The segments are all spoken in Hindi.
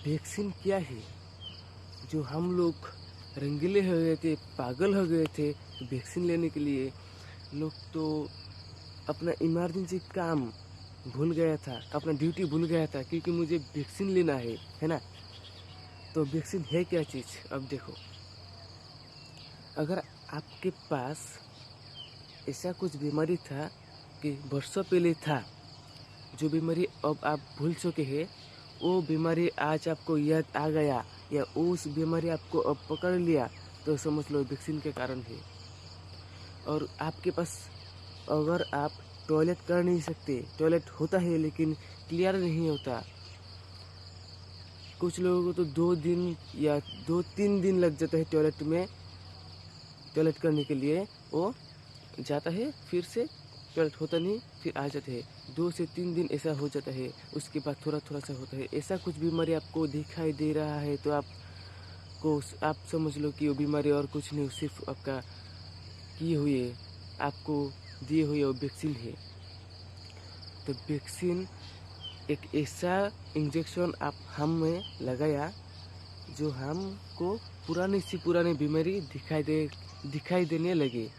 वैक्सीन क्या है? जो हम लोग रंगीले हो गए थे, पागल हो गए थे वैक्सीन लेने के लिए। लोग तो अपना इमरजेंसी काम भूल गया था, अपना ड्यूटी भूल गया था, क्योंकि मुझे वैक्सीन लेना है ना। तो वैक्सीन है क्या चीज़? अब देखो, अगर आपके पास ऐसा कुछ बीमारी था कि वर्षों पहले था, जो बीमारी अब आप भूल चुके हैं, वो बीमारी आज आपको याद आ गया या उस बीमारी आपको अब पकड़ लिया, तो समझ लो वैक्सीन के कारण है। और आपके पास अगर आप टॉयलेट कर नहीं सकते, टॉयलेट होता है लेकिन क्लियर नहीं होता, कुछ लोगों को तो 2 दिन या 2-3 दिन लग जाता है टॉयलेट करने के लिए। वो जाता है, फिर से टॉयलेट होता नहीं, फिर आ जाते हैं। 2 से 3 दिन ऐसा हो जाता है, उसके बाद थोड़ा थोड़ा सा होता है। ऐसा कुछ बीमारी आपको दिखाई दे रहा है तो आप समझ लो कि वो बीमारी और कुछ नहीं, सिर्फ आपका किए हुए आपको दिए हुए वो वैक्सीन है। तो वैक्सीन एक ऐसा इंजेक्शन आप हम में लगाया जो हमको पुरानी सी पुरानी बीमारी दिखाई देने लगे।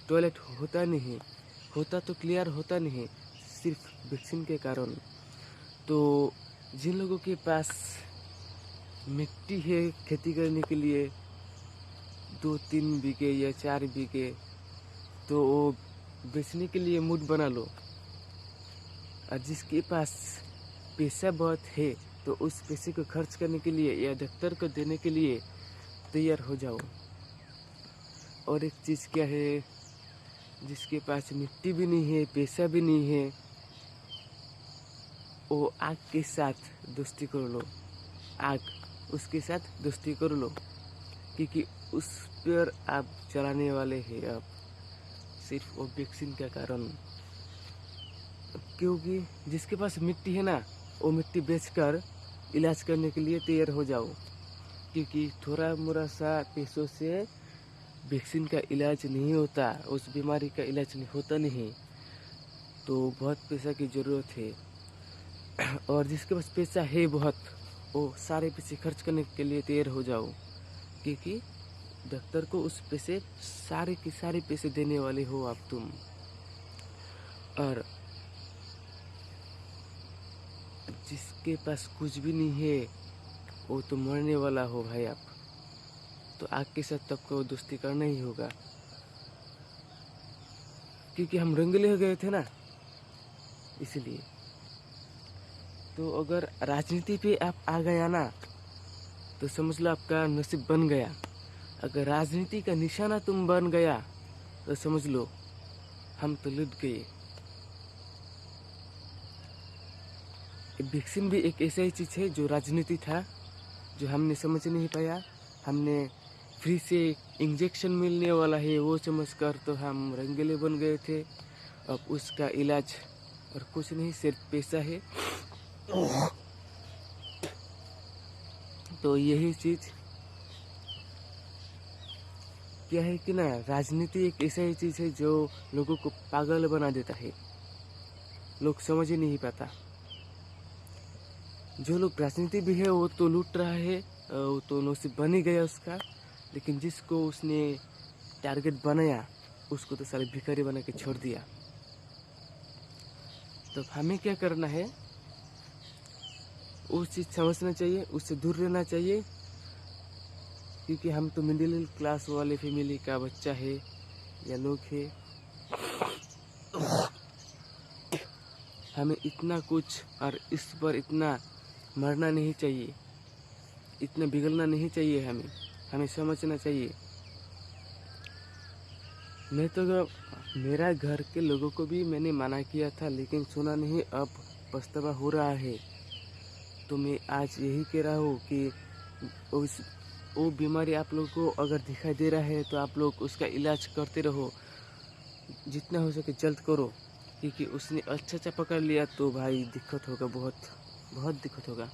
टॉयलेट होता नहीं, होता तो क्लियर होता नहीं, सिर्फ वैक्सीन के कारण। तो जिन लोगों के पास मिट्टी है खेती करने के लिए 2-3 बीघे या 4 बीघे, तो वो बेचने के लिए मूड बना लो। और जिसके पास पैसा बहुत है तो उस पैसे को खर्च करने के लिए या डॉक्टर को देने के लिए तैयार हो जाओ। और एक चीज़ क्या है, जिसके पास मिट्टी भी नहीं है, पैसा भी नहीं है, वो आग के साथ दोस्ती कर लो। उसके साथ दोस्ती कर लो, क्योंकि उस पर आप चलाने वाले हैं अब सिर्फ वो वैक्सीन के कारण। क्योंकि जिसके पास मिट्टी है ना, वो मिट्टी बेचकर इलाज करने के लिए तैयार हो जाओ, क्योंकि थोड़ा मोड़ा सा पैसों से वैक्सीन का इलाज नहीं होता, उस बीमारी का इलाज नहीं होता नहीं। तो बहुत पैसा की ज़रूरत है। और जिसके पास पैसा है बहुत, वो सारे पैसे खर्च करने के लिए तैयार हो जाओ, क्योंकि डॉक्टर को उस पैसे सारे के सारे पैसे देने वाले हो आप तुम। और जिसके पास कुछ भी नहीं है वो तो मरने वाला हो भाई आप, तो आग के साथ सबको दोस्ती करना ही होगा, क्योंकि हम रंगीले हो गए थे ना, इसलिए। तो अगर राजनीति पे आप आ गया ना, तो समझ लो आपका नसीब बन गया। अगर राजनीति का निशाना तुम बन गया तो समझ लो हम तो लुट गए। वैक्सीन भी एक ऐसा ही चीज़ है जो राजनीति था, जो हमने समझ नहीं पाया। हमने फ्री से इंजेक्शन मिलने वाला है वो समझकर तो हम रंगीले बन गए थे। अब उसका इलाज और कुछ नहीं, सिर्फ पैसा है। तो यही चीज़ क्या है कि ना, राजनीति एक ऐसा ही चीज़ है जो लोगों को पागल बना देता है, लोग समझ ही नहीं पाता। जो लोग राजनीति भी है वो तो लूट रहा है, वो तो नसीब बन ही गया उसका। लेकिन जिसको उसने टारगेट बनाया उसको तो सारे भिखारी बना के छोड़ दिया। तो हमें क्या करना है, वो चीज़ समझना चाहिए, उससे दूर रहना चाहिए, क्योंकि हम तो मिडिल क्लास वाले फैमिली का बच्चा है या लोग है। हमें इतना कुछ और इस पर इतना मरना नहीं चाहिए, इतना बिगड़ना नहीं चाहिए। हमें समझना चाहिए। मैं तो मेरा घर के लोगों को भी मैंने मना किया था, लेकिन सुना नहीं, अब पछतावा हो रहा है। तो मैं आज यही कह रहा हूँ कि वो बीमारी आप लोगों को अगर दिखाई दे रहा है तो आप लोग उसका इलाज करते रहो, जितना हो सके जल्द करो, क्योंकि उसने अच्छा पकड़ लिया तो भाई दिक्कत होगा, बहुत बहुत दिक्कत होगा।